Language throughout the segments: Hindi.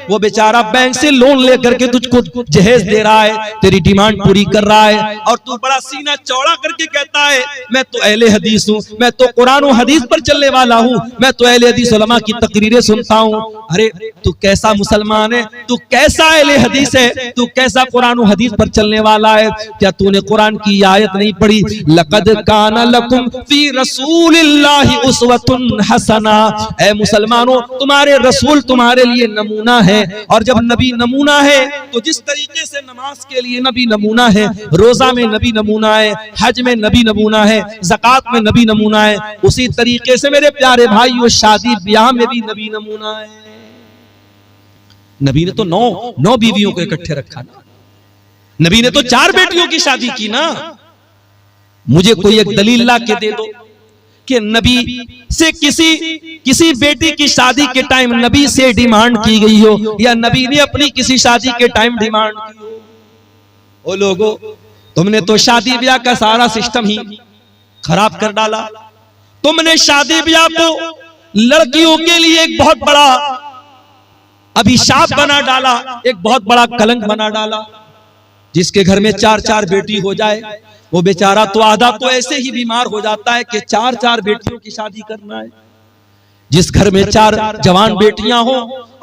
वो बेचारा बैंक से लोन लेकर के तुझको जहेज दे रहा है, तेरी डिमांड पूरी कर रहा है, और तू बड़ा सीना चौड़ा करके कहता है मैं तो अहले हदीस हूँ, मैं तो कुरान और हदीस पर चलने वाला हूँ, मैं तो अहले हदीस उलमा की तकरीरें सुनता हूँ। अरे तू कैसा मुसलमान है, तू कैसा अहले हदीस है, तू कैसा कुरान और हदीस पर चलने वाला है? क्या तूने कुरान की आयत नहीं पढ़ी? लक़द काना लकुम फी रसूलिल्लाहि उस्वतुन हसना। ऐ मुसलमानों, तुम्हारे रसूल तुम्हारे लिए नमूना है, और जब नबी नमूना है तो जिस तरीके से नमाज के लिए नबी नमूना है, रोजा में नबी नमूना है, हज में नबी नमूना है, ज़कात में नबी नमूना है, उसी तरीके से मेरे प्यारे भाइयों शादी ब्याह में भी नबी नमूना है। नबी ने तो नौ बीवियों को इकट्ठे रखा ना, नबी ने तो 4 बेटियों की शादी की ना। मुझे कोई एक दलील ला के दे दो कि नबी से किसी बेटी की शादी के टाइम नबी से डिमांड की गई हो, या नबी ने अपनी किसी शादी के टाइम डिमांड की हो। ओ लोगों, तुमने तो शादी ब्याह का सारा सिस्टम ही खराब कर डाला। तुमने शादी ब्याह को लड़कियों के लिए एक बहुत बड़ा अभिशाप बना डाला, एक बहुत बड़ा कलंक बना डाला। जिसके घर में 4-4 बेटी हो जाए, वो बेचारा तो आधा तो ऐसे ही बीमार हो जाता है कि 4-4 बेटियों की शादी करना है। जिस घर में 4 जवान बेटियां हो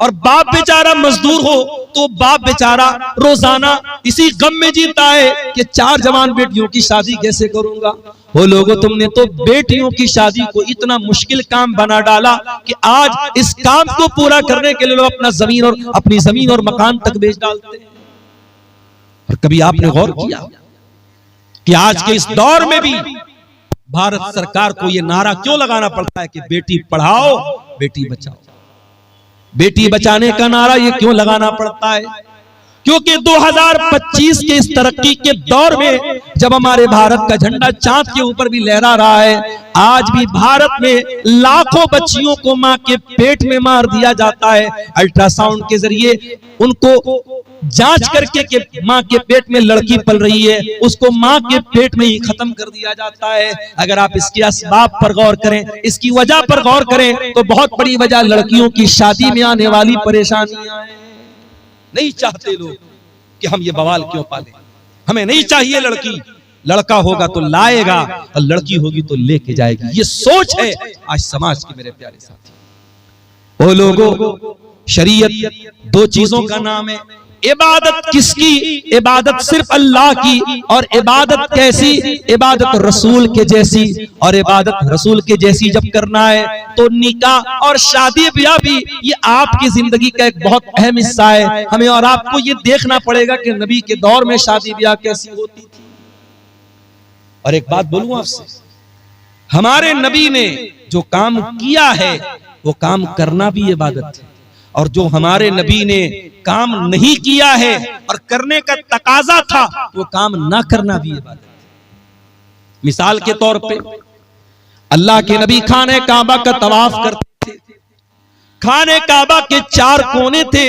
और बाप बेचारा मजदूर हो, तो बाप बेचारा रोजाना इसी गम में जीता है कि 4 जवान बेटियों की शादी कैसे करूंगा। वो लोगों, तुमने तो बेटियों की शादी को इतना मुश्किल काम बना डाला कि आज इस काम को पूरा करने के लिए लोग अपनी जमीन और मकान तक बेच डालते हैं। और कभी आपने गौर किया कि आज के इस दौर में भी भारत सरकार को यह नारा क्यों लगाना पड़ता है कि बेटी पढ़ाओ बेटी बचाओ? बेटी बचाने का नारा ये क्यों लगाना पड़ता है? क्योंकि 2025 के इस तरक्की के दौर में जब हमारे भारत का झंडा चांद के ऊपर भी लहरा रहा है, आज भी भारत में लाखों बच्चियों को मां के पेट में मार दिया जाता है। अल्ट्रासाउंड के जरिए उनको जांच करके कि मां के पेट में लड़की पल रही है, उसको मां के पेट में ही खत्म कर दिया जाता है। अगर आप इसके असबाब पर गौर करें, इसकी वजह पर गौर करें, तो बहुत बड़ी वजह लड़कियों की शादी में आने वाली परेशानियां हैं। नहीं चाहते लोग कि हम ये बवाल क्यों पालें, हमें नहीं चाहिए लड़की, लड़का होगा तो लाएगा और लड़की होगी तो लेके जाएगी। ये सोच है आज समाज की। मेरे प्यारे साथी, ओ लोगों, शरीयत 2 चीजों का नाम है। इबादत किसकी? इबादत सिर्फ अल्लाह की। और इबादत कैसी? इबादत रसूल के जैसी। और इबादत रसूल के जैसी जब करना है तो निकाह और शादी ब्याह भी ये आपकी जिंदगी का एक बहुत अहम हिस्सा है। हमें और आपको ये देखना पड़ेगा कि नबी के दौर में शादी ब्याह कैसी होती थी। और एक बात बोलूं आपसे, हमारे नबी ने जो काम किया है वो काम करना भी इबादत है, और जो हमारे नबी ने काम नहीं किया है और करने का तकाजा था वो काम ना करना भी इबादत है। मिसाल के तौर पे अल्लाह के नबी खाने काबा का तवाफ करते थे। खाने काबा के 4 कोने थे।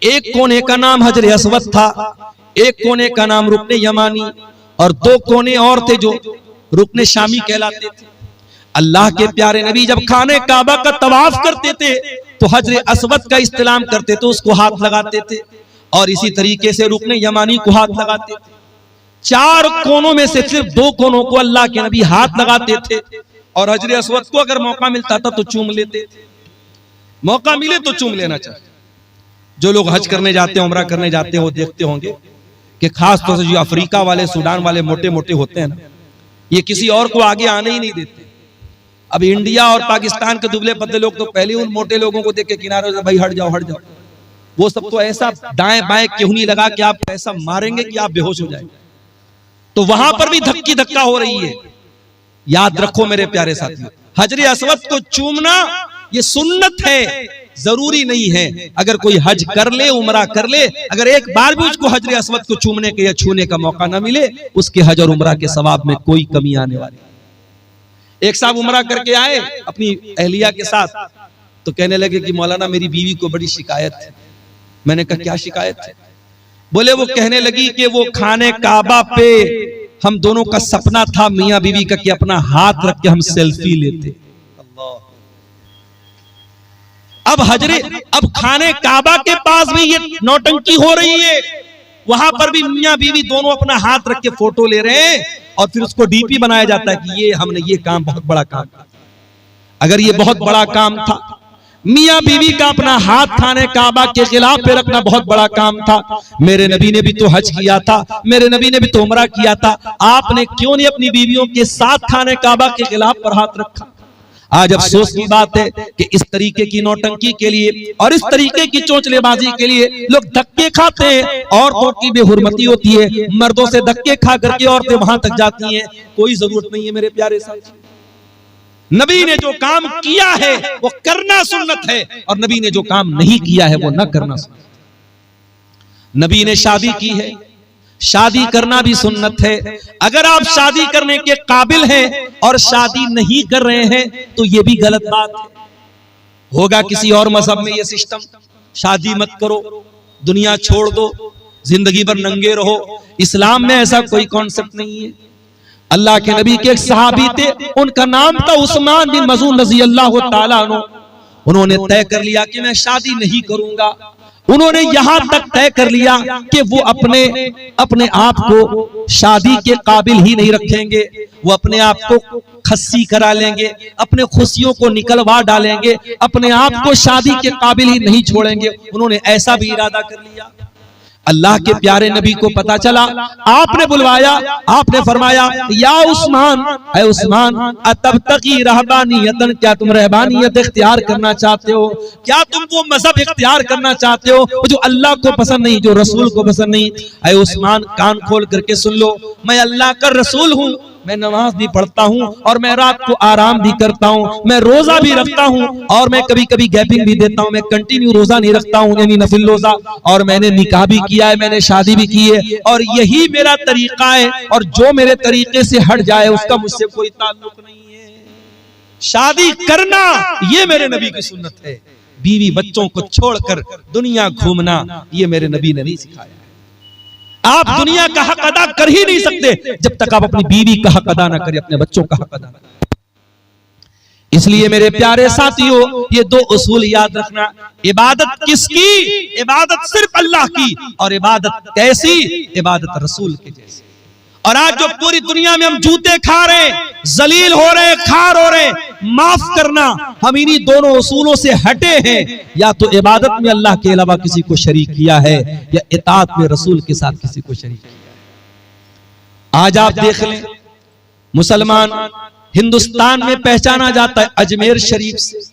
एक कोने का नाम हजर अस्वद था, एक कोने का नाम रुकने यमानी, और 2 कोने और थे जो रुकने शामी कहलाते थे। अल्लाह के प्यारे नबी जब खाने काबा का तवाफ करते थे तो हजर अस्वद का इस्तेलाम करते थे, उसको हाथ लगाते थे, और इसी तरीके से रुकने यमानी को हाथ लगाते थे। 4 कोनों में से सिर्फ 2 कोनों को अल्लाह के नबी हाथ लगाते थे, और हजर अस्वद को अगर मौका मिलता था तो चूम लेते थे। मौका मिले तो चूम लेना चाहिए। जो लोग हज करने जाते हैं, उम्रा करने जाते हैं, वो देखते होंगे कि खास तौर से जो अफ्रीका वाले, सूडान वाले मोटे मोटे होते हैं ना, ये किसी और को आगे आने ही नहीं देते। अब इंडिया और पाकिस्तान के दुबले पतले लोग तो पहले उन मोटे लोगों को देख के किनारे से भाई हट जाओ हट जाओ। वो सब तो ऐसा दाएं बाएं क्यों लगा कि आप ऐसा मारेंगे कि आप बेहोश हो जाएंगे। तो वहां पर भी धक्की धक्का हो रही है। याद रखो मेरे प्यारे साथियों, हजर अस्वद को चूमना ये सुन्नत है, जरूरी नहीं है। अगर कोई हज कर ले, उमरा कर ले, अगर एक बार भी उसको हजर अस्वद को चूमने के या छूने का मौका ना मिले, उसके हज और उमरा के सवाब में कोई कमी आने वाली। एक साहब उमरा करके आए अपनी अहलिया के साथ, तो कहने लगे कि मौलाना मेरी बीवी को बड़ी शिकायत है। मैंने कहा क्या शिकायत है? बोले वो कहने लगी कि वो खाने काबा पे हम दोनों का सपना था मियां बीवी का कि अपना हाथ रख के हम सेल्फी लेते। अब खाने काबा के पास भी ये नौटंकी हो रही है, वहां पर भी मियां बीवी दोनों अपना हाथ रख के फोटो ले रहे हैं और फिर उसको डीपी बनाया जाता है कि ये हमने ये काम बहुत बड़ा काम किया। अगर ये बहुत बड़ा काम था, मियां बीवी का अपना हाथ खाने काबा के खिलाफ पे रखना बहुत बड़ा काम था। मेरे नबी ने भी तो हज किया था, मेरे नबी ने भी तो उमरा किया था, आपने क्यों नहीं अपनी बीवियों के साथ खाने काबा के खिलाफ पर हाथ रखा? आज अफसोस की बात है कि इस तरीके की नौटंकी के लिए और इस तरीके की चोंचलेबाजी के लिए लोग धक्के खाते हैं। औरतों की बेहुरमती होती है, मर्दों से धक्के खा करके औरतें वहां तक जाती हैं। कोई जरूरत नहीं है मेरे प्यारे साथी। नबी ने जो काम किया है वो करना सुन्नत है, और नबी ने जो काम नहीं किया है वो न करना सुन्नत। नबी ने शादी की है, शादी करना भी सुन्नत है। अगर आप शादी करने के काबिल हैं और शादी नहीं कर रहे हैं तो ये भी गलत बात है। होगा किसी और मजहब में ये सिस्टम, शादी मत करो, दुनिया छोड़ दो, जिंदगी भर नंगे रहो। इस्लाम में ऐसा कोई कॉन्सेप्ट नहीं है। अल्लाह के नबी के एक सहाबी थे, उनका नाम था उस्मान बिन मज़ून रज़ी अल्लाह ताला अन्हु। उन्होंने तय कर लिया कि मैं शादी नहीं करूंगा। उन्होंने यहां तक तय कर लिया कि वो अपने आप को शादी के काबिल ही नहीं रखेंगे, वो अपने आप को खस्सी करा लेंगे, अपने खुशियों को निकलवा डालेंगे, अपने आप को शादी के काबिल ही नहीं छोड़ेंगे। उन्होंने ऐसा भी इरादा कर लिया। अल्लाह के प्यारे नबी को पता चला, आपने बुलवाया, आपने फरमाया या उस्मान, ऐ उस्मान, अतब्तगी रहबानियतन, क्या तुम रहबानियत इख्तियार करना चाहते हो? क्या तुम वो मजहब इख्तियार करना चाहते हो जो अल्लाह को पसंद नहीं, जो रसूल को पसंद नहीं? ऐ उस्मान, कान खोल करके सुन लो, मैं अल्लाह का रसूल हूँ, मैं नमाज भी पढ़ता हूँ और मैं रात को आराम भी करता हूँ, मैं रोजा भी रखता हूँ और मैं कभी कभी गैपिंग भी देता हूँ। मैं कंटिन्यू रोजा नहीं रखता हूँ, यानी नफिल रोजा, और मैंने निकाह भी किया है, मैंने शादी भी की है, और यही मेरा तरीका है, और जो मेरे तरीके से हट जाए उसका मुझसे कोई ताल्लुक नहीं है। शादी करना ये मेरे नबी की सुन्नत है। बीवी बच्चों को छोड़कर दुनिया घूमना ये मेरे नबी ने नहीं सिखाया। आप दुनिया का हक अदा कर ही नहीं सकते जब तक आप अपनी बीवी का हक अदा ना करें, अपने बच्चों का हक अदा ना करें। इसलिए मेरे प्यारे साथियों, ये दो उसूल याद रखना। इबादत किसकी? इबादत सिर्फ अल्लाह की। और इबादत कैसी? इबादत रसूल के जैसी। और आज जो पूरी दुनिया में हम जूते खा रहे हैं, जलील हो रहे हैं, खार हो रहे हैं, माफ करना, हम इन्हीं दोनों उसूलों से हटे हैं। या तो इबादत में अल्लाह के अलावा किसी को शरीक किया है, या इताअत में रसूल के साथ किसी को शरीक किया है। आज आप देख लें, मुसलमान हिंदुस्तान में पहचाना जाता है अजमेर शरीफ से।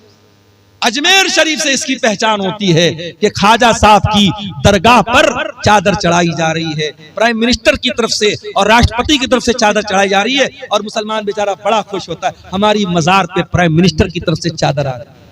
अजमेर शरीफ से इसकी पहचान होती है कि ख्वाजा साहब की दरगाह पर चादर चढ़ाई जा रही है, प्राइम मिनिस्टर की तरफ से और राष्ट्रपति की तरफ से चादर चढ़ाई जा रही है, और मुसलमान बेचारा बड़ा खुश होता है, हमारी मजार पे प्राइम मिनिस्टर की तरफ से चादर आ रही है।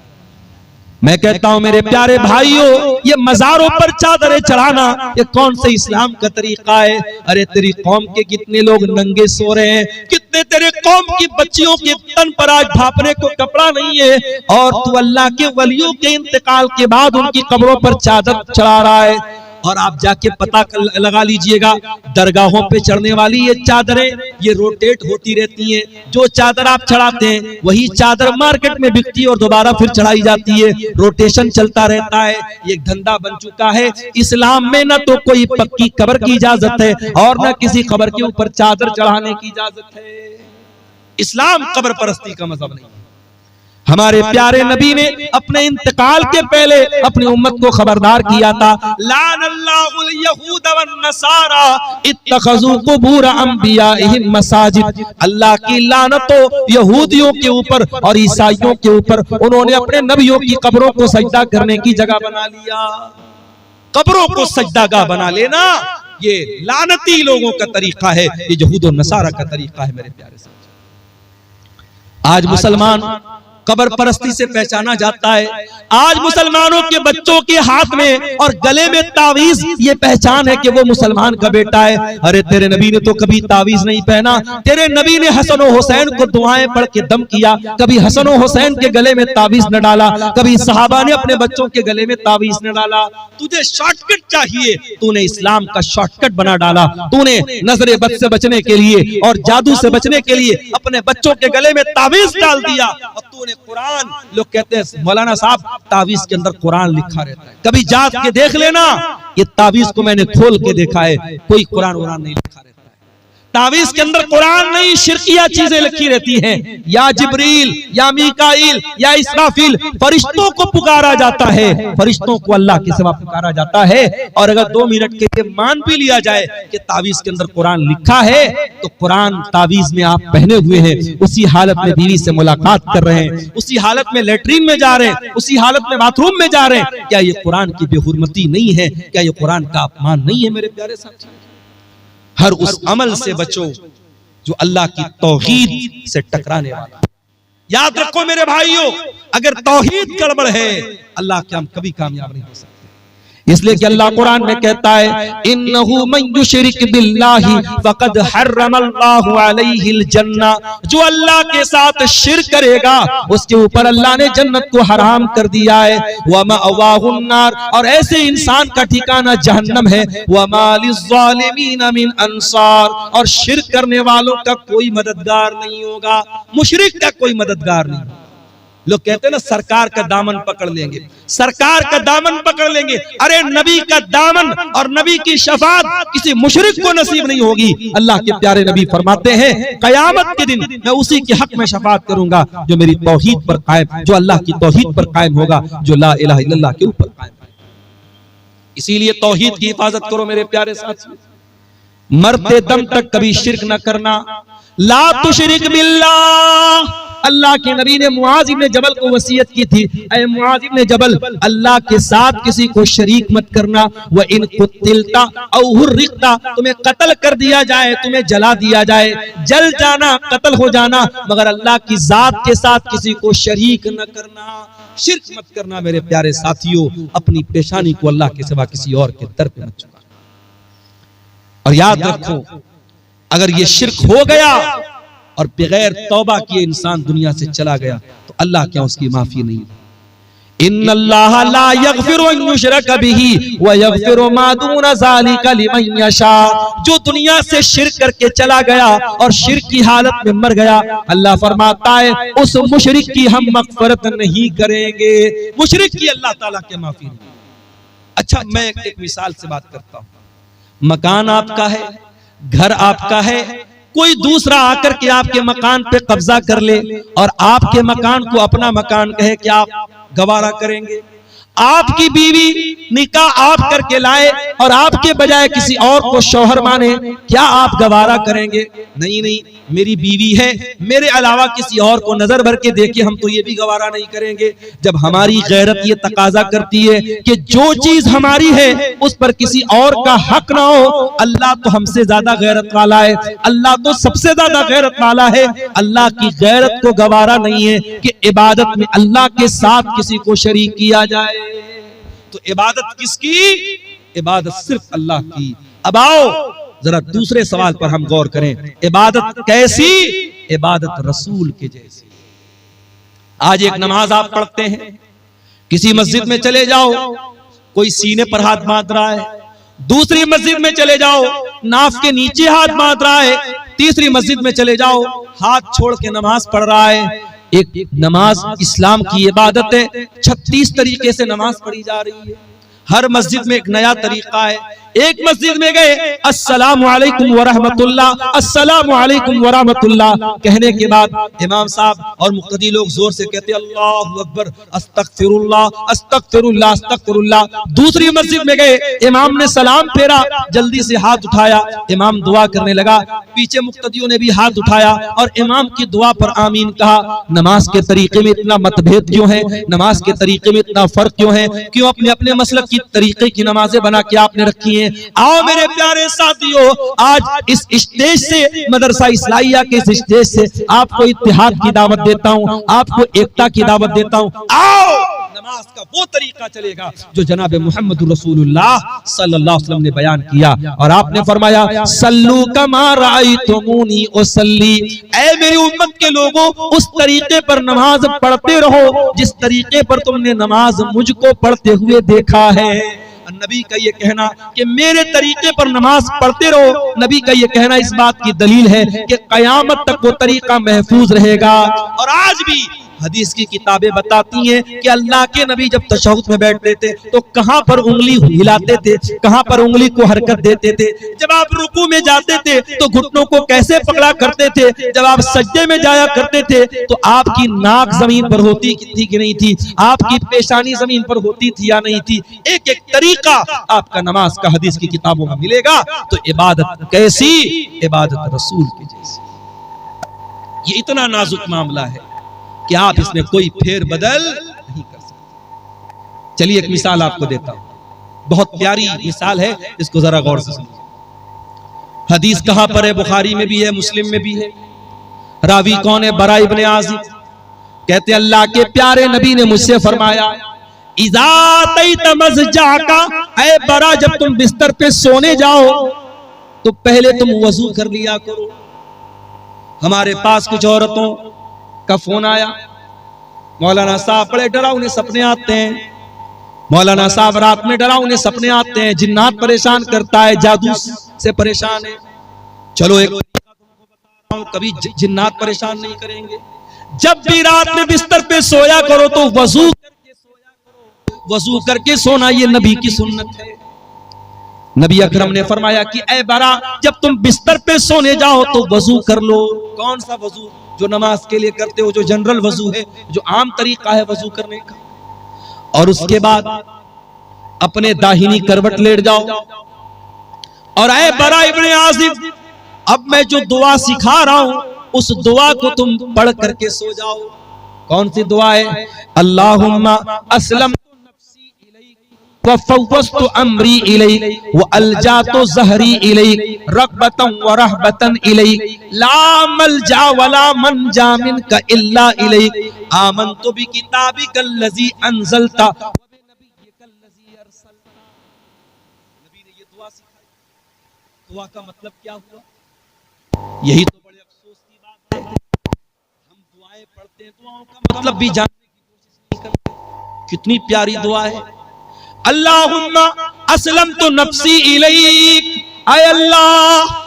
मैं कहता हूं मेरे प्यारे भाइयों, ये मजारों पर चादरें चढ़ाना ये कौन से इस्लाम का तरीका है? अरे तेरी कौम के कितने लोग नंगे सो रहे हैं, कितने तेरे कौम की बच्चियों के तन पर आज ढापने को कपड़ा नहीं है, और तू अल्लाह के वलियों के इंतकाल के बाद उनकी कब्रों पर चादर चढ़ा रहा है। और आप जाके पता लगा लीजिएगा, दरगाहों पे चढ़ने वाली ये चादरें ये रोटेट होती रहती हैं। जो चादर आप चढ़ाते हैं वही चादर मार्केट में बिकती है और दोबारा फिर चढ़ाई जाती है। रोटेशन चलता रहता है, ये धंधा बन चुका है। इस्लाम में न तो कोई पक्की कब्र की इजाजत है और न किसी कब्र के ऊपर चादर चढ़ाने की इजाजत है। इस्लाम कब्र परस्ती का मजहब नहीं। हमारे प्यारे नबी ने अपने इंतकाल के पहले अपनी उम्मत को खबरदार किया था, लानल्लाहुल यहूद वन नसारा इत्तखज़ू कुबूर अंबियाइहिम मसाजिद। अल्लाह की लानत हो यहूदियों के ऊपर और ईसाइयों के ऊपर, उन्होंने अपने नबियों की कब्रों को सजदा करने की जगह बना लिया। कब्रों को सजदागाह बना लेना ये लानती लोगों का तरीका है, ये यहूद और नसारा का तरीका है। मेरे प्यारे साथी, आज मुसलमान कब्र परस्ती से पहचाना जाता है। आज मुसलमानों के बच्चों के हाथ में और गले में तावीज, ये पहचान है कि वो मुसलमान का बेटा है। अरे तेरे नबी ने तो कभी तावीज नहीं पहना, तेरे नबी ने हसन और हुसैन को दुआएं पढ़ के दम किया, कभी हसन और हुसैन के गले में तावीज न डाला, कभी सहाबा ने अपने बच्चों के गले में तावीज न डाला। तुझे शॉर्टकट चाहिए, तूने इस्लाम का शॉर्टकट बना डाला। तूने नजरे बद से बचने के लिए और जादू से बचने के लिए अपने बच्चों के गले में तावीज डाल दिया, और तूने कुरान। लोग कहते हैं मौलाना साहब तावीज के अंदर कुरान लिखा रहता है, कभी जात के देख लेना, ये तावीज को मैंने खोल के देखा है, कोई कुरान वुरान नहीं लिखा रहता है। तावीज के अंदर कुरान नहीं, शिरकिया चीजें लिखी रहती हैं। या जिब्रील या मीकाईल या इसराफील, फरिश्तों को पुकारा जाता है, फरिश्तों को अल्लाह के सिवा पुकारा जाता है। और अगर 2 मिनट के लिए मान भी लिया जाए कि तावीज के अंदर कुरान लिखा है, तो कुरान तावीज में आप पहने हुए हैं, उसी हालत में बीवी से मुलाकात कर रहे हैं, उसी हालत में लेटरिन में जा रहे हैं, उसी हालत में बाथरूम में जा रहे हैं, क्या ये कुरान की बेहुरमती नहीं है? क्या ये कुरान का अपमान नहीं है? मेरे प्यारे साथी, हर उस अमल से बचो जो अल्लाह की तौहीद से टकराने वाला। याद रखो मेरे भाइयों, अगर तौहीद गड़बड़ है, अल्लाह के हम कभी कामयाब नहीं हो सकते। इसलिए कि अल्लाह कुरान में कहता है, इन्नहु मन युशरिक बिल्लाहि फक़द हर्रमल्लाहु अलैहिल जन्ना, जो अल्लाह के साथ शिर्क करेगा उसके ऊपर अल्लाह ने जन्नत को हराम कर दिया है। व मअवाहुन नार, और ऐसे इंसान का ठिकाना जहन्नम है। व मा लिज़्ज़ालिमीन मिन अंसार, और शिर्क करने वालों का कोई मददगार नहीं होगा, मुशरिक का कोई मददगार नहीं। लोग कहते हैं ना सरकार का दामन पकड़ लेंगे, सरकार का दामन पकड़ लेंगे। अरे नबी का दामन और नबी की शफाअत किसी मुशरिक को नसीब नहीं होगी। अल्लाह के प्यारे नबी फरमाते हैं, कयामत के दिन मैं उसी के हक में शफाअत करूंगा जो मेरी तौहीद पर कायम, जो अल्लाह की तौहीद पर कायम होगा, जो ला इलाहा इल्लल्लाह के ऊपर कायम है। इसीलिए तौहीद की हिफाजत करो मेरे प्यारे साथियों, मरते दम तक कभी शिर्क न करना। ला तुशरिक बिल्लाह, अल्लाह के नबी ने मुआज इब्न जबल को वसीयत की थी, ऐ मुआज इब्न जबल, अल्लाह के साथ किसी को शरीक मत करना। व इन कुतिलता औ हुर्रिकता, तुम्हें कत्ल कर दिया जाए, तुम्हें जला दिया जाए, जल जाना, कत्ल हो जाना, मगर अल्लाह की जात के साथ किसी को शरीक न करना, शिर्क मत करना। मेरे प्यारे साथियों, अपनी पेशानी को अल्लाह के सिवा किसी और के दर पे मत चुका। और याद रखो, अगर ये शिर्क हो गया और बगैर तौबा किए इंसान दुनिया से चला गया, तो अल्लाह क्या उसकी माफी नहीं। इन्नल्लाह ला यगफिरु अन युशरक बिही व यगफिरु मा दून ज़ालिका लिमन यशा, जो दुनिया से शिर्क करके चला गया और शिर्क की हालत में मर गया, अल्लाह फरमाता है उस मुशरिक की हम मग़फ़िरत नहीं करेंगे, मुशरिक की अल्लाह ताला के माफी नहीं। अच्छा, मैं एक मिसाल से बात करता हूँ। मकान आपका है, घर आपका है, कोई दूसरा आकर के आपके मकान पे कब्जा कर ले और आपके मकान को अपना मकान कहे, क्या आप गवारा करेंगे? आपकी बीवी निकाह आप करके लाए और आपके बजाय किसी और को शौहर माने, क्या आप गवारा करेंगे? नहीं नहीं, मेरी बीवी है, मेरे अलावा किसी और को नजर भर के देखे, हम तो ये भी गवारा नहीं करेंगे। जब हमारी गैरत ये तकाजा करती है कि जो चीज हमारी है उस पर किसी और का हक ना हो, अल्लाह तो हमसे ज्यादा गैरत वाला है, अल्लाह तो सबसे ज्यादा गैरत वाला है। अल्लाह की गैरत को गवारा नहीं है कि इबादत में अल्लाह के साथ किसी को शरीक किया जाए। तो इबादत किसकी? इबादत सिर्फ अल्लाह की। अब आओ जरा दूसरे सवाल पर हम गौर करें, इबादत कैसी? इबादत रसूल के जैसी। आज एक नमाज आप पढ़ते हैं, किसी मस्जिद में चले जाओ, कोई सीने पर हाथ बांध रहा है, दूसरी मस्जिद में चले जाओ नाफ के नीचे हाथ बांध रहा है, तीसरी मस्जिद में चले जाओ हाथ छोड़ के नमाज पढ़ रहा है। एक नमाज इस्लाम की इबादत है, 36 तरीके से नमाज पढ़ी जा रही है, हर मस्जिद में एक नया तरीका है। एक मस्जिद में गए, अस्सलामु अलैकुम व रहमतुल्लाह, अस्सलामु अलैकुम व रहमतुल्लाह कहने के बाद इमाम साहब और मुक्तदी लोग जोर से कहते अल्लाहु अकबर, अस्तगफिरुल्लाह, अस्तगफिरुल्लाह, अस्तगफिरुल्लाह। दूसरी मस्जिद में गए, इमाम ने सलाम फेरा, जल्दी से हाथ उठाया, इमाम दुआ करने लगा, पीछे मुक्तदियों ने भी हाथ उठाया और इमाम की दुआ पर आमीन कहा। नमाज के तरीके में इतना मतभेद क्यों है? नमाज के तरीके में इतना फर्क क्यों है? क्यों अपने अपने मसलक की तरीके की नमाजें बना के आपने रखी है? आओ मेरे प्यारे साथियों, आज इस स्टेज से, मदरसा इस्लाहिया के इस स्टेज से आपको इत्तेहाद की दावत देता हूं, आपको एकता की दावत देता हूं। आओ नमाज का वो तरीका चलेगा जो जनाब मोहम्मद रसूलुल्लाह सल्लल्लाहु अलैहि वसल्लम ने बयान किया। और आपने फरमाया सल्लू कमा रायतुमूनी उसल्ली, ऐ मेरी उम्मत के लोगों, उस तरीके पर नमाज पढ़ते रहो जिस तरीके पर तुमने नमाज मुझको पढ़ते हुए देखा है। नबी का ये कहना कि मेरे तरीके पर नमाज पढ़ते रहो, नबी का ये कहना इस बात की दलील है कि कयामत तक वो तरीका महफूज रहेगा। और आज भी हदीस की किताबें बताती हैं कि अल्लाह के नबी जब तशहुद में बैठते थे तो कहां पर उंगली हिलाते थे, कहां पर उंगली को हरकत देते थे। जब आप रुकू में जाते थे तो घुटनों को कैसे पकड़ा करते थे, जब आप सज्जे में जाया करते थे तो आपकी नाक जमीन पर होती थी कि नहीं थी, आपकी पेशानी जमीन पर होती थी या नहीं थी। एक एक तरीका आपका नमाज का हदीस की किताबों में मिलेगा। तो इबादत कैसी, इबादत रसूल की जैसी। ये इतना नाजुक मामला है कि आप इसमें कोई फेर बदल नहीं कर सकते। चलिए एक मिसाल आपको देता हूं, बहुत प्यारी मिसाल है, इसको जरा गौर से सुनिए। हदीस कहां पर है? बुखारी में भी है, मुस्लिम में भी है। रावी कौन है? बरा इब्ने आजिब कहते अल्लाह के प्यारे नबी ने मुझसे फरमाया, इज़ा तैत मज़जाका, ऐ बरा जब तुम बिस्तर पे सोने जाओ तो पहले तुम वजू कर लिया करो। हमारे पास कुछ औरतों का फोन आया, मौलाना साहब बड़े डरावने सपने आते हैं, मौलाना साहब रात में डरावने सपने आते हैं, जिन्नात परेशान करता है, जादू से परेशान है। चलो एक तरीका तुमको बता रहा हूं, कभी जिन्नात परेशान नहीं करेंगे। जब भी रात में बिस्तर पे सोया करो तो वजू करके सोया करो। वजू करके सोना ये नबी की सुन्नत है। नबी अकरम ने फरमाया कि ऐ बरा जब तुम बिस्तर पे सोने जाओ तो वजू कर लो। कौन सा वजू? जो नमाज के लिए करते हो, जो जनरल वजू है, जो आम तरीका है वजू करने का। और उसके बाद अपने दाहिनी करवट लेट जाओ और ऐ बरा इब्ने आजिब अब मैं जो दुआ सिखा रहा हूं उस दुआ को तुम पढ़ करके सो जाओ। कौन सी दुआ है? अल्लाहुम्मा अस्लम व फव्वस्तु अम्री इलैक व अलजातु ज़हरी इलैक रग़बतन व रहबतन इलैक ला मलजा वला मनजा मिनका इल्ला इलैक आमनतु बिकिताबिकल लज़ी अंज़लता व बिनबिय्यिकल लज़ी अरसलता। नबी ने ये दुआ सिखाई। दुआ का मतलब क्या हुआ? यही तो बड़े अफसोस की बात है, हम दुआएं पढ़ते हैं, दुआओं का मतलब भी जानने की कोशिश नहीं करते। कितनी प्यारी दुआ है, अल्लाहुम्मा अस्लमतु नफ्सी इलैक। आय अल्लाह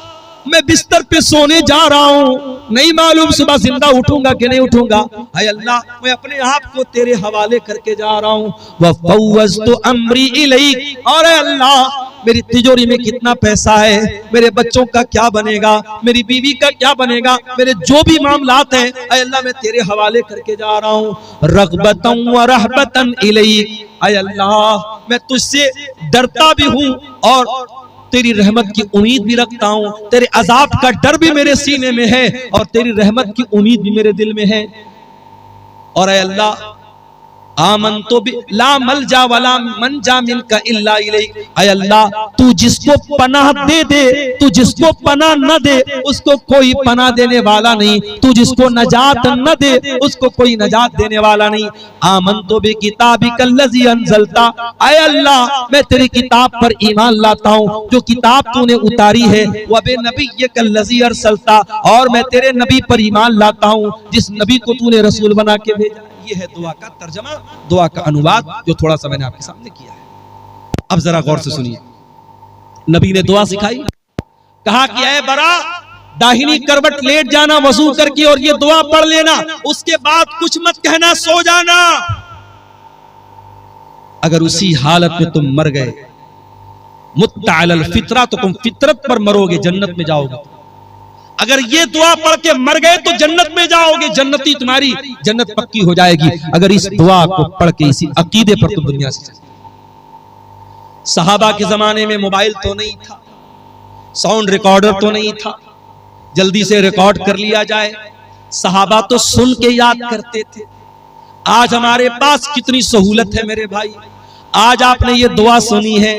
मैं बिस्तर पे सोने जा रहा हूं, नहीं मालूम सुबह जिंदा उठूंगा कि नहीं उठूंगा। आय अल्लाह मैं अपने आप को तेरे हवाले करके जा रहा हूं। व फव्वज़तु अम्री इलैक, और अल्लाह मेरी तिजोरी में कितना पैसा है, मेरे बच्चों का क्या बनेगा, मेरी बीवी का क्या बनेगा, मेरे जो भी मामलात हैं आय अल्लाह मैं तेरे हवाले करके जा रहा हूं। रग़बतन व रहबतन इलैक, आय अल्लाह मैं तुझसे डरता भी हूं और तेरी रहमत की उम्मीद भी रखता हूं। तेरे अजाब का डर भी मेरे सीने में है और तेरी रहमत की उम्मीद भी मेरे दिल में है। और ऐ अल्लाह आमनतु बि ला मलजा वला मनजा मिनका इल्ला इलैक। ऐ अल्लाह तू जिसको पनाह दे दे, तू जिसको पनाह न दे उसको कोई पनाह देने वाला नहीं, तू जिसको नजात न दे उसको कोई नजात देने वाला नहीं। आमनतु बिकिताबिकल लज़ी अंज़लता, ऐ अल्लाह मैं तेरी किताब पर ईमान लाता हूं जो किताब तूने उतारी है। व बिनबिय्यिकल लज़ी अरसलता, और मैं तेरे नबी पर ईमान लाता हूं जिस नबी को तूने रसूल बना के भेजा। ये है दुआ का तर्जमा, दुआ का अनुवाद जो थोड़ा सा मैंने आपके सामने किया है। अब जरा गौर से सुनिए, नबी ने दुआ सिखाई, कहा कि ऐ बरा दाहिनी करवट लेट जाना वजू करके और ये दुआ पढ़ लेना, उसके बाद कुछ मत कहना, सो जाना। अगर उसी हालत में तुम मर गए मुत्ता अलल फितरा, तो तुम फितरत पर मरोगे, जन्नत में जाओगे। अगर ये दुआ पढ़ के मर गए तो जन्नत में जाओगे, जन्नती तुम्हारी जन्नत पक्की हो जाएगी। अगर इस दुआ को पढ़ के इसी अकीदे पर तुम दुनिया से चले। सहाबा के जमाने में मोबाइल तो नहीं था, साउंड रिकॉर्डर तो नहीं था, जल्दी से रिकॉर्ड कर लिया जाए। सहाबा तो सुन के याद करते थे। आज हमारे पास कितनी सहूलत है मेरे भाई। आज आपने ये दुआ सुनी है,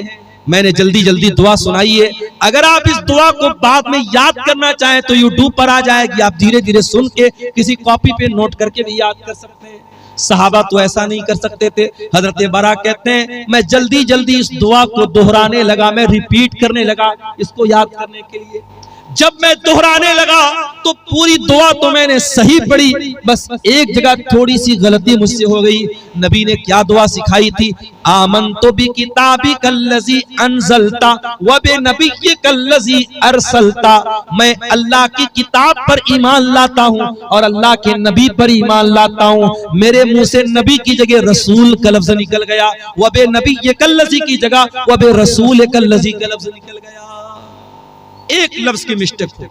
मैंने जल्दी जल्दी दुआ सुनाई है। अगर आप इस दुआ को बाद में याद करना चाहें तो यूट्यूब पर आ जाएगी, आप धीरे धीरे सुन के किसी कॉपी पे नोट करके भी याद कर सकते हैं। सहाबा तो ऐसा नहीं कर सकते थे। हजरत बरा कहते हैं मैं जल्दी जल्दी इस दुआ को दोहराने लगा, मैं रिपीट करने लगा इसको याद करने के लिए। जब मैं दोहराने लगा तो पूरी दुआ तो मैंने सही पढ़ी, बस एक जगह थोड़ी सी गलती मुझसे हो गई। नबी ने क्या दुआ सिखाई थी? आमनतु बि किताबिकल्लज़ी अंज़लता व बि नबिय्यिकल्लज़ी अरसलता। मैं अल्लाह की किताब पर ईमान लाता हूँ और अल्लाह के नबी पर ईमान लाता हूँ। मेरे मुंह से नबी की जगह रसूल का लफ्ज निकल गया, व बि नबिय्यिकल्लज़ी की जगह व बि रसूलिकल्लज़ी का लफ्ज निकल गया। एक लफ्ज की मिस्टेक हो।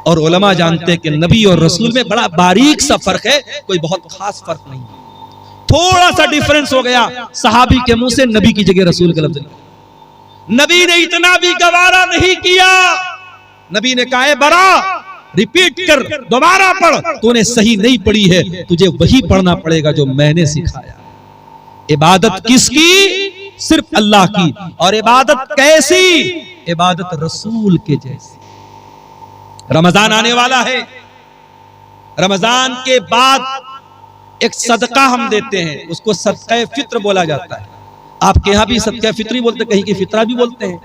और उलमा जानते हैं कि नबी और रसूल में बड़ा बारीक सा फर्क है, कोई बहुत खास फर्क नहीं है। थोड़ा सा डिफरेंस हो गया, सहाबी के मुंह से नबी की जगह रसूल का लफ्ज निकला। नबी ने इतना भी गवारा नहीं किया। नबी ने कहा, बरा रिपीट कर, दोबारा पढ़, तूने सही नहीं पढ़ी है, तुझे वही पढ़ना पड़ेगा जो मैंने सिखाया। इबादत किसकी? सिर्फ अल्लाह की। और इबादत कैसी? इबादत रसूल के जैसी। रमजान आने वाला है, रमजान के बाद एक सदका हम देते हैं, उसको सदका फित्र बोला जाता है। आपके यहां भी सदका फित्री बोलते हैं, कहीं की फितरा भी बोलते हैं।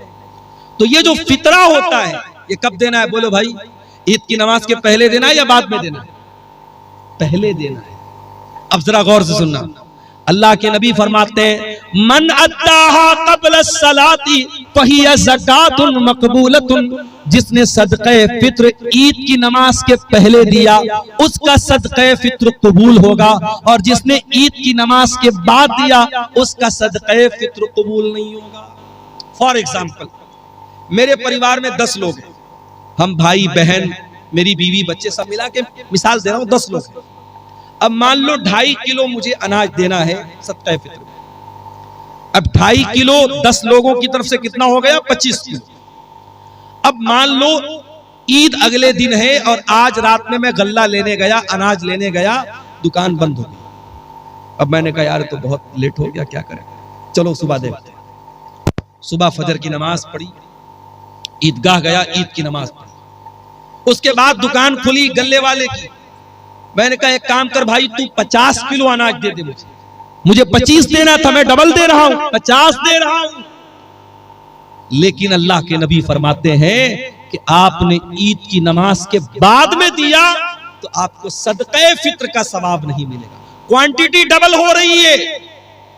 तो ये जो फितरा होता है, ये कब देना है? बोलो भाई, ईद की नमाज के पहले देना है या बाद में देना है? पहले देना है। अब जरा गौर से सुनना, अल्लाह के नबी फरमाते हैं, मन अद्दाहा क़ब्ल सलाती फहिया ज़कातुन मक़बूलतुन। जिसने सदक़े फित्र ईद की नमाज के पहले दिया, उसका सदक़े फित्र कबूल होगा, और जिसने ईद की नमाज के बाद दिया, उसका सदक़े फित्र कबूल नहीं होगा। फॉर एग्जाम्पल, मेरे परिवार में 10 लोग हैं, हम भाई बहन, मेरी बीवी, बच्चे सब मिला के मिसाल दे रहा हूं, 10 लोग हैं। अब मान लो 2.5 किलो मुझे अनाज देना है सदका फित्र। अब 2.5 किलो 10 लोगों की तरफ से कितना हो गया? 25 किलो। अब मान लो ईद अगले दिन है और आज रात में मैं गल्ला लेने गया, अनाज लेने गया, दुकान बंद हो गई। अब मैंने कहा यार तो बहुत लेट हो गया, क्या करें, चलो सुबह देखते हैं। सुबह फजर की नमाज पढ़ी, ईदगाह गया, ईद की नमाज पढ़ी। उसके बाद दुकान खुली गल्ले वाले की। मैंने कहा एक काम कर भाई, तू 50 किलो अनाज दे दे मुझे 25 देना था, मैं डबल दे रहा हूं, 50 दे रहा हूं। लेकिन अल्लाह के नबी फरमाते हैं कि आपने ईद की नमाज के बाद में दिया तो आपको सदक़े फित्र का सवाब नहीं मिलेगा। क्वांटिटी डबल हो रही है,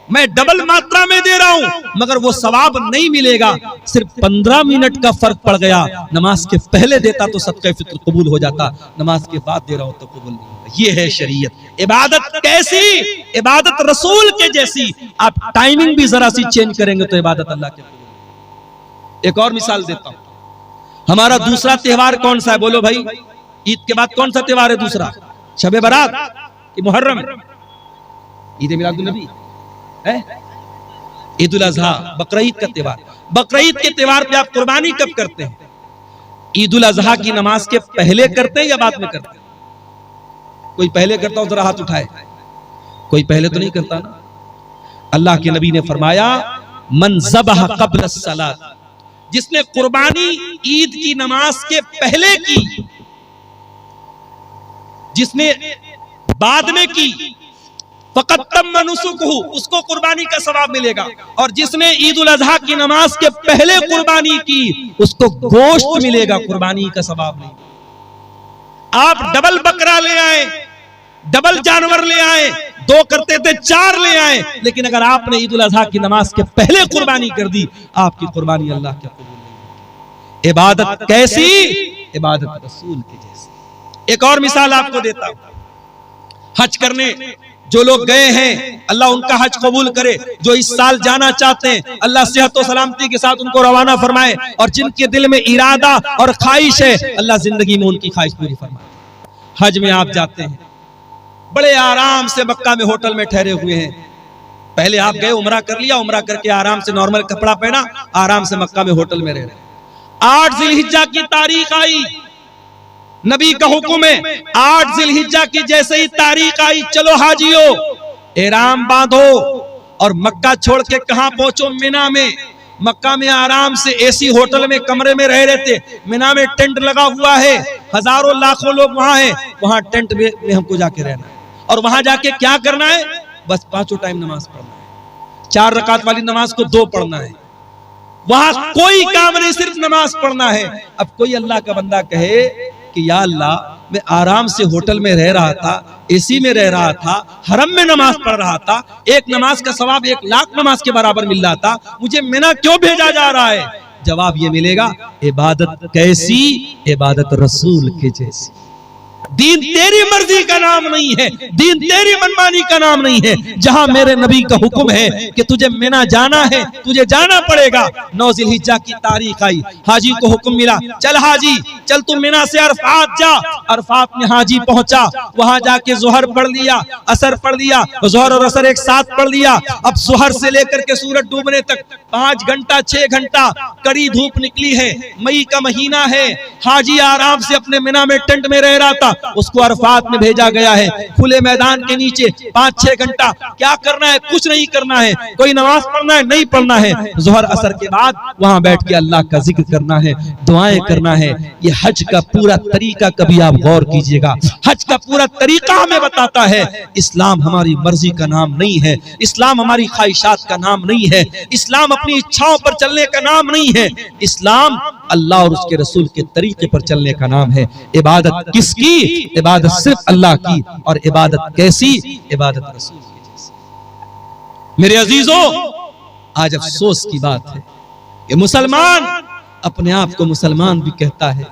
मैं डबल मात्रा में दे रहा हूं, मगर वो सवाब नहीं मिलेगा। सिर्फ 15 मिनट का फर्क पड़ गया। नमाज के पहले देता तो सदक़े फित्र कबूल हो जाता, नमाज के बाद दे रहा हूं तो कबूल नहीं होगा। ये है शरीयत। इबादत कैसी? इबादत रसूल के जैसी। आप टाइमिंग भी जरा सी चेंज करेंगे तो इबादत अल्लाह के। एक और मिसाल देता हूं, हमारा दूसरा त्योहार कौन सा है? बोलो भाई, ईद के बाद कौन सा त्योहार है दूसरा? शबे बारात कि मुहर्रम? ईद मिलादुन नबी है, ईद उल अज़हा, बकरीद का त्योहार। बकरीद के त्योहार पे आप कुर्बानी कब करते हैं? ईद उल अज़हा की नमाज के पहले करते हैं या बाद में करते हैं? कोई पहले करता हो जरा हाथ उठाए। कोई पहले तो नहीं करता ना। अल्लाह के नबी ने फरमाया, मन ज़बह क़ब्ल सलात, जिसने कुर्बानी ईद की नमाज के पहले की, जिसने बाद में की, फ़क़त तम्म नुसुकुहु, उसको कुर्बानी का सवाब मिलेगा। और जिसने ईद उल अज़हा की नमाज के पहले कुर्बानी की, उसको गोश्त मिलेगा, कुर्बानी का सवाब नहीं। आप डबल बकरा ले आए, डबल जानवर ले आए, 2 करते थे 4 ले आए, लेकिन अगर आपने ईद उल अज़हा की नमाज के पहले कुर्बानी कर दी, आपकी कुर्बानी अल्लाह के कबूल नहीं। इबादत कैसी? इबादत रसूल के जैसी। एक और मिसाल आपको देता हूं, हज करने जो लोग गए हैं, अल्लाह उनका हज कबूल करे। जो इस साल जाना चाहते हैं, अल्लाह सेहत और सलामती के साथ उनको रवाना फरमाए। और जिनके दिल में इरादा और ख्वाहिश है, अल्लाह जिंदगी में उनकी ख्वाहिश पूरी फरमाए। हज में आप जाते हैं, बड़े आराम से मक्का में होटल में ठहरे हुए हैं। पहले आप गए, उमरा कर लिया, उमरा करके आराम से नॉर्मल कपड़ा पहना, आराम से मक्का में होटल में रह रहे। 8 ज़िलहिज्जा की तारीख आई, नबी का हुक्म है, 8 ज़िलहिज्जा की जैसे ही तारीख आई, चलो हाजियो, एहराम बांधो और मक्का छोड़ के कहां पहुंचो? मिना में। मक्का में आराम से एसी होटल में कमरे में रह रहे थे। मिना में टेंट लगा हुआ है, हजारों लाखों लोग वहां हैं, वहां टेंट में हमको जाके रहना है। और वहां जाके क्या करना है? बस 5 टाइम नमाज पढ़ना है। 4 रकात वाली नमाज को 2 पढ़ना है। वहां कोई काम नहीं, सिर्फ नमाज पढ़ना है। अब कोई अल्लाह का बंदा कहे कि या अल्लाह, मैं आराम से होटल में रह रहा था, एसी में रह रहा था, हरम में नमाज पढ़ रहा था, एक नमाज का सवाब 1 लाख नमाज के बराबर मिल रहा था, मुझे मिना क्यों भेजा जा रहा है? जवाब ये मिलेगा, इबादत कैसी? इबादत रसूल के जैसी। दीन तेरी मर्जी का नाम नहीं है, दीन तेरी मनमानी का नाम नहीं है। जहां मेरे नबी का हुक्म है कि तुझे मिना जाना है, तुझे जाना पड़ेगा। 9 जिलहिज्जा की तारीख आई, हाजी को हुक्म मिला, चल हाजी चल, तू मिना से अरफात जा। अरफात में हाजी पहुंचा, वहां जाके जोहर पढ़ लिया, असर पढ़ लिया, जोहर और असर एक साथ पढ़ लिया। अब जोहर से लेकर के सूरज डूबने तक 5 घंटा 6 घंटा कड़ी धूप निकली है, मई का महीना है। हाजी आराम से अपने मिना में टेंट में रह रहा था, उसको अरफात में भेजा गया है, खुले मैदान के नीचे 5-6 घंटा। क्या करना है? कुछ नहीं करना है। कोई नमाज पढ़ना है? नहीं पढ़ना है। जोहर असर के बाद वहां बैठ के अल्लाह का जिक्र करना है, दुआएं करना है। ये हज का पूरा तरीका कभी आप गौर कीजिएगा, हज का पूरा तरीका हमें बताता है इस्लाम हमारी मर्जी का नाम नहीं है, इस्लाम हमारी ख्वाहिशात का नाम नहीं है, इस्लाम अपनी इच्छाओं पर चलने का नाम नहीं है। इस्लाम अल्लाह और उसके रसूल के तरीके पर चलने का नाम है। इबादत किसकी? इबादत सिर्फ अल्लाह की। और इबादत कैसी? इबादत रसूल की जैसी। मेरे अजीजों, आज अफसोस की बात है कि मुसलमान अपने आप को मुसलमान भी कहता है,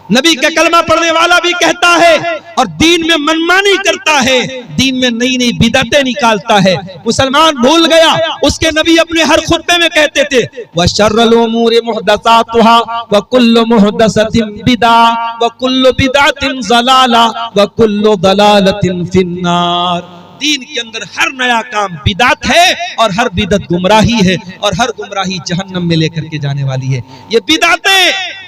नबी का कलमा पढ़ने वाला भी कहता है, और दीन में मनमानी करता है, दीन में नई नई बिदअतें निकालता है। मुसलमान भूल गया, उसके नबी अपने हर खुतबे में कहते थे, व शर्रुल उमूरि मुहदसातुहा व कुल्लु मुहदसतिन बिदा व कुल्लु बिदअतिन ज़लाला व कुल्लु ज़लालतिन फिन्नार। दीन के अंदर हर नया काम बिदात है, और हर बिदत गुमराही है, और हर गुमराही जहन्नम में लेकर के जाने वाली है।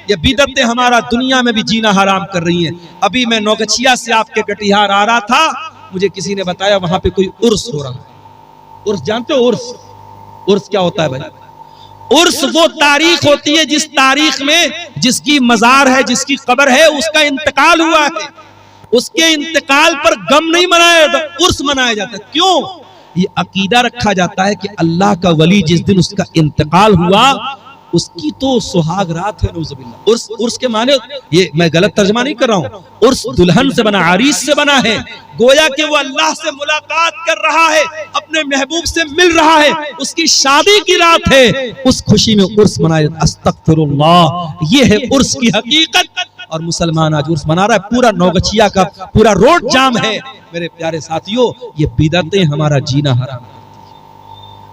ये बिदतें हमारा दुनिया में भी जीना हराम कर रही हैं। अभी मैं नौगछिया से आपके कटिहार आ रहा था, मुझे किसी ने बताया वहां पे कोई उर्स हो रहा है। उर्स जानते हो? उर्स क्या होता है भाई? उर्स वो तारीख होती है जिस तारीख में जिसकी मजार है, जिसकी कब्र है, उसका इंतकाल हुआ है, उसके इंतकाल पर गम नहीं मनाया जाता, उर्स मनाया जाता है। क्यों? ये अकीदा रखा जाता है कि अल्लाह का वली जिस दिन उसका इंतकाल हुआ, उसकी तो सुहाग रात है। नऊजुबिल्लाह। उर्स के माने, ये मैं गलत तर्जमा नहीं कर रहा हूँ, उर्स दुल्हन से बना, आरीस से बना है। गोया कि वो अल्लाह से मुलाकात कर रहा है, अपने महबूब से मिल रहा है, उसकी शादी की रात है, उस खुशी में उर्स मनाया। अस्तगफिरुल्लाह, ये है उर्स की हकीकत। और मुसलमान आज उर्स मना रहा है, पूरा नौगछिया का पूरा रोड जाम है। मेरे प्यारे साथियों, ये बिदअतें हमारा जीना हराम।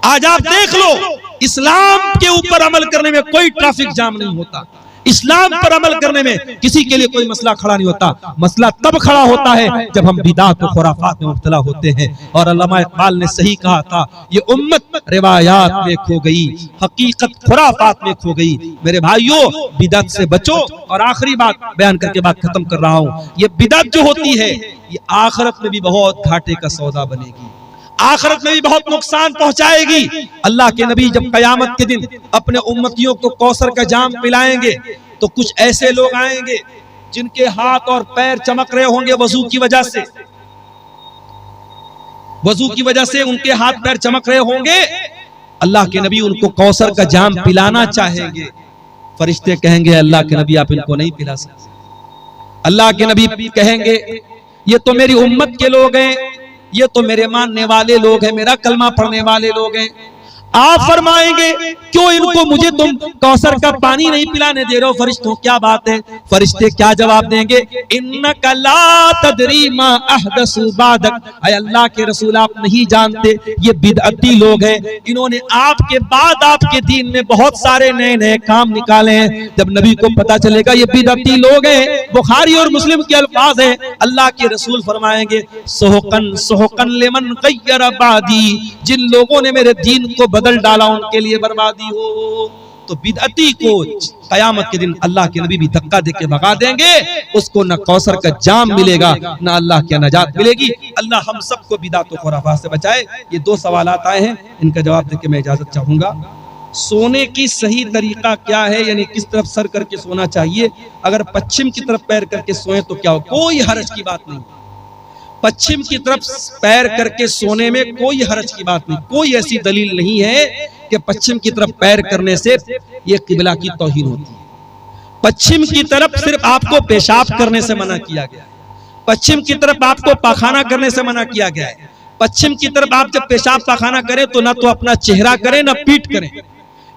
आज आप देख लो, इस्लाम के ऊपर अमल करने में कोई ट्रैफिक जाम नहीं होता, इस्लाम पर अमल करने में किसी के लिए कोई मसला खड़ा नहीं होता। मसला तब खड़ा होता है जब हम बिदात और खुराफात में मुब्तला होते हैं। और अल्लामा इकबाल ने सही कहा था, ये उम्मत रिवायात में खो गई, हकीकत खुराफात में खो गई। मेरे भाइयों, बिदात से बचो। और आखिरी बात बयान करके बात खत्म कर रहा हूं, ये बिदात जो होती है, ये आखिरत में भी बहुत घाटे का सौदा बनेगी, आखिरत में भी बहुत नुकसान पहुंचाएगी। अल्लाह के नबी जब कयामत के दिन अपने उम्मतियों को कौसर का जाम पिलाएंगे, तो कुछ ऐसे लोग आएंगे जिनके हाथ और पैर चमक रहे होंगे वजू की वजह से, वजू की वजह से उनके हाथ पैर चमक रहे होंगे। अल्लाह के नबी उनको कौसर का जाम पिलाना चाहेंगे। फरिश्ते कहेंगे, अल्लाह के नबी आप इनको नहीं पिला सकते। अल्लाह के नबी कहेंगे, ये तो मेरी उम्मत के लोग हैं, ये तो मेरे मानने वाले लोग हैं, मेरा कलमा पढ़ने वाले लोग हैं। आप फरमाएंगे, क्यों इनको मुझे तुम कौसर का पानी नहीं पिलाने दे रहे हो? फरिश्तों, क्या बात है? फरिश्ते क्या जवाब देंगे? इन्नका ला तदरी मा अहदसु बादक। ऐ अल्लाह के रसूल, आप नहीं जानते, ये बिदअती लोग हैं, इन्होंने आपके बाद आपके दीन में बहुत सारे नए नए काम निकाले हैं। जब नबी को पता चलेगा ये बिदअती लोग हैं, बुखारी और मुस्लिम के अल्फाज हैं, अल्लाह के रसूल फरमाएंगे, सोहकन सोहकन लिमन गय्यर बादी, जिन लोगों ने मेरे दीन को बदल डाला उनके लिए बर्बादी हो। तो बिदअती को कयामत के दिन अल्लाह के नबी भी धक्का देके भगा देंगे, उसको न कौसर का जाम मिलेगा, न अल्लाह की नजात मिलेगी। अल्लाह हम सबको बिदअत और खुराफात से बचाए। ये 2 सवालात आए हैं, इनका जवाब देके मैं इजाजत चाहूंगा। सोने की सही तरीका क्या है, यानी किस तरफ सर करके सोना चाहिए? अगर पश्चिम की तरफ पैर करके सोए तो क्या हो? कोई हर्ज की बात नहीं। पश्चिम की तरफ पैर करके सोने में कोई हर्ज की बात नहीं। कोई ऐसी दलील नहीं है कि पश्चिम की तरफ पैर करने से ये किबला की तौहीन होती है। पश्चिम की तरफ सिर्फ आपको पेशाब करने से मना किया गया है, पश्चिम की तरफ आपको पाखाना करने से मना किया गया है। पश्चिम की तरफ आप जब पेशाब पाखाना करें तो ना तो अपना चेहरा करें ना पीठ करें।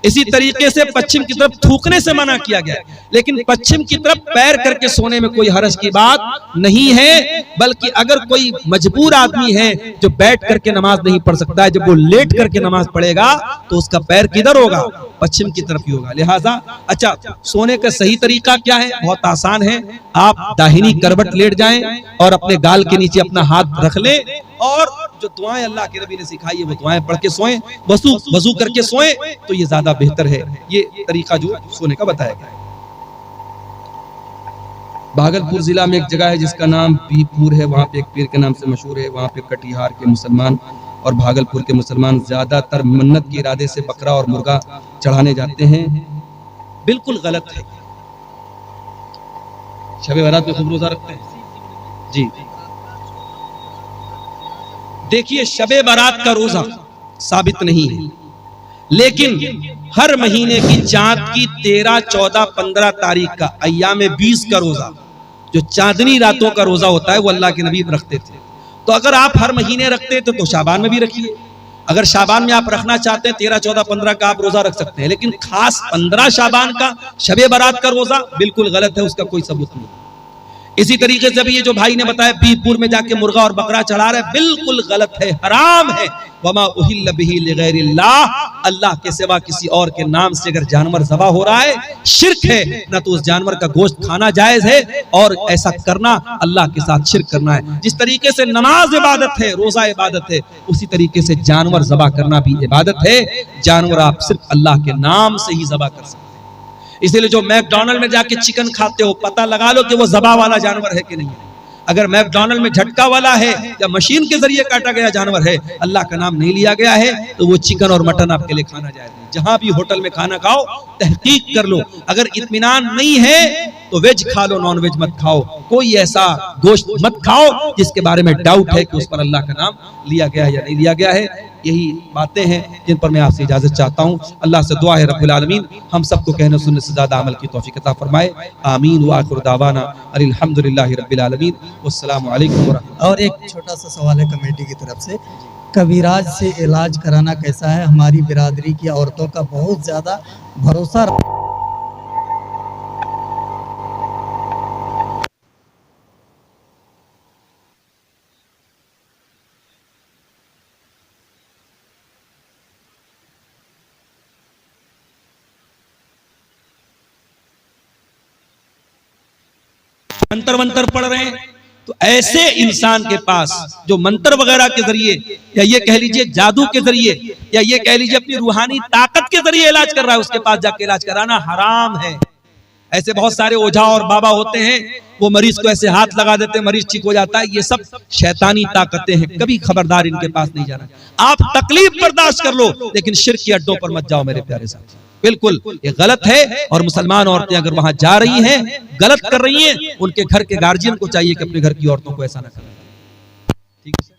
इसी तरीके से पश्चिम की तरफ थूकने से मना किया गया है, लेकिन पश्चिम की तरफ पैर करके सोने में कोई हर्ज की बात नहीं है। बल्कि अगर कोई मजबूर आदमी है जो बैठ करके नमाज नहीं पढ़ सकता है, जब वो लेट करके नमाज पढ़ेगा तो उसका पैर किधर होगा? पश्चिम की तरफ ही होगा। लिहाजा अच्छा, सोने का सही तरीका क्या है? बहुत आसान है। आप दाहिनी करवट लेट जाएं और अपने गाल के नीचे अपना हाथ रख लें और जो दुआएं अल्लाह के नबी ने सिखाई है वो दुआएं पढ़ के सोएं, वजू करके सोएं, तो ये ज्यादा बेहतर है। ये तरीका जो सोने का बताया गया है। भागलपुर जिला में एक जगह है जिसका नाम बीपुर है, वहाँ पे एक पीर के नाम से मशहूर है। वहाँ पे कटिहार के मुसलमान और भागलपुर के मुसलमान ज्यादातर मन्नत के इरादे से बकरा और मुर्गा चढ़ाने जाते हैं। बिल्कुल गलत है। शब बारात में खूब रोजा रखते हैं जी। देखिए, शबे बारात का रोजा साबित नहीं है, लेकिन हर महीने की चांद की 13, 14, 15 तारीख का अय्याम 20 का रोजा, जो चांदनी रातों का रोजा होता है, वो अल्लाह के नबी रखते थे। तो अगर आप हर महीने रखते थे तो शाबान में भी रखिए। अगर शाबान में आप रखना चाहते हैं 13, 14, 15 का आप रोजा रख सकते हैं, लेकिन खास 15 शाबान का शबे बारात का रोजा बिल्कुल गलत है, उसका कोई सबूत नहीं। इसी तरीके से भी ये जो भाई ने बताया बीपुर में जाके मुर्गा और बकरा चढ़ा रहे, बिल्कुल गलत है, हराम है। वमा उहिल्ल बिही लिगैरिल्लाह, अल्लाह के सिवा किसी और के नाम से अगर जानवर ज़बा हो रहा है, शिर्क है। ना तो उस जानवर का गोश्त खाना जायज है, और ऐसा करना अल्लाह के साथ शिर्क करना है। जिस तरीके से नमाज इबादत है, रोजा इबादत है, उसी तरीके से जानवर ज़बा करना भी इबादत है। जानवर आप सिर्फ अल्लाह के नाम से ही ज़बा कर सकते हैं। इसलिए जो मैकडॉनल्ड में जाके चिकन खाते हो, पता लगा लो कि वो ज़बा वाला जानवर है कि नहीं है। अगर मैकडॉनल्ड में झटका वाला है या मशीन के जरिए काटा गया जानवर है, अल्लाह का नाम नहीं लिया गया है, तो वो चिकन और मटन आपके लिए खाना जायज़ नहीं। जहां भी होटल में खाना खाओ, तहकीक कर लो। अगर इत्मीनान नहीं है तो वेज खा लो, नॉन वेज मत खाओ। कोई ऐसा गोश्त मत खाओ जिसके बारे में डाउट है कि उस पर अल्लाह का नाम लिया गया है या नहीं लिया गया है। यही बातें हैं जिन पर मैं आपसे इजाजत चाहता हूँ। अल्लाह से दुआ है रब्बुल आलमीन हम सबको कहने सुनने से ज्यादा अमल की तौफीक अता फरमाए। आमीन व आखिर दावाना अल्हम्दुलिल्लाहि रब्बिल आलमीन वस्सलामु अलैकुम व रहमतुल्लाह। और एक छोटा सा सवाल है कमेटी की तरफ से, कबीराज से इलाज कराना कैसा है? हमारी बिरादरी की औरतों का बहुत ज़्यादा भरोसा। मंत्र वंत्र पढ़ रहे हैं, तो ऐसे इंसान के पास जो मंत्र वगैरह के जरिए, या ये कह लीजिए जादू के जरिए, या ये कह लीजिए अपनी रूहानी ताकत के जरिए इलाज कर रहा है, उसके पास जाके इलाज कराना हराम है। ऐसे बहुत सारे ओझा और बाबा होते हैं, वो मरीज को ऐसे हाथ लगा देते हैं, मरीज ठीक हो जाता है। ये सब शैतानी ताकतें हैं, कभी खबरदार इनके पास नहीं जाना। आप तकलीफ बर्दाश्त कर लो, लेकिन शिर्क के अड्डों पर मत जाओ मेरे प्यारे साथी। बिल्कुल ये गलत है। और मुसलमान औरतें अगर वहां जा रही हैं, गलत कर रही हैं, उनके घर के गार्जियन को चाहिए कि अपने घर की औरतों को ऐसा ना करें। ठीक है।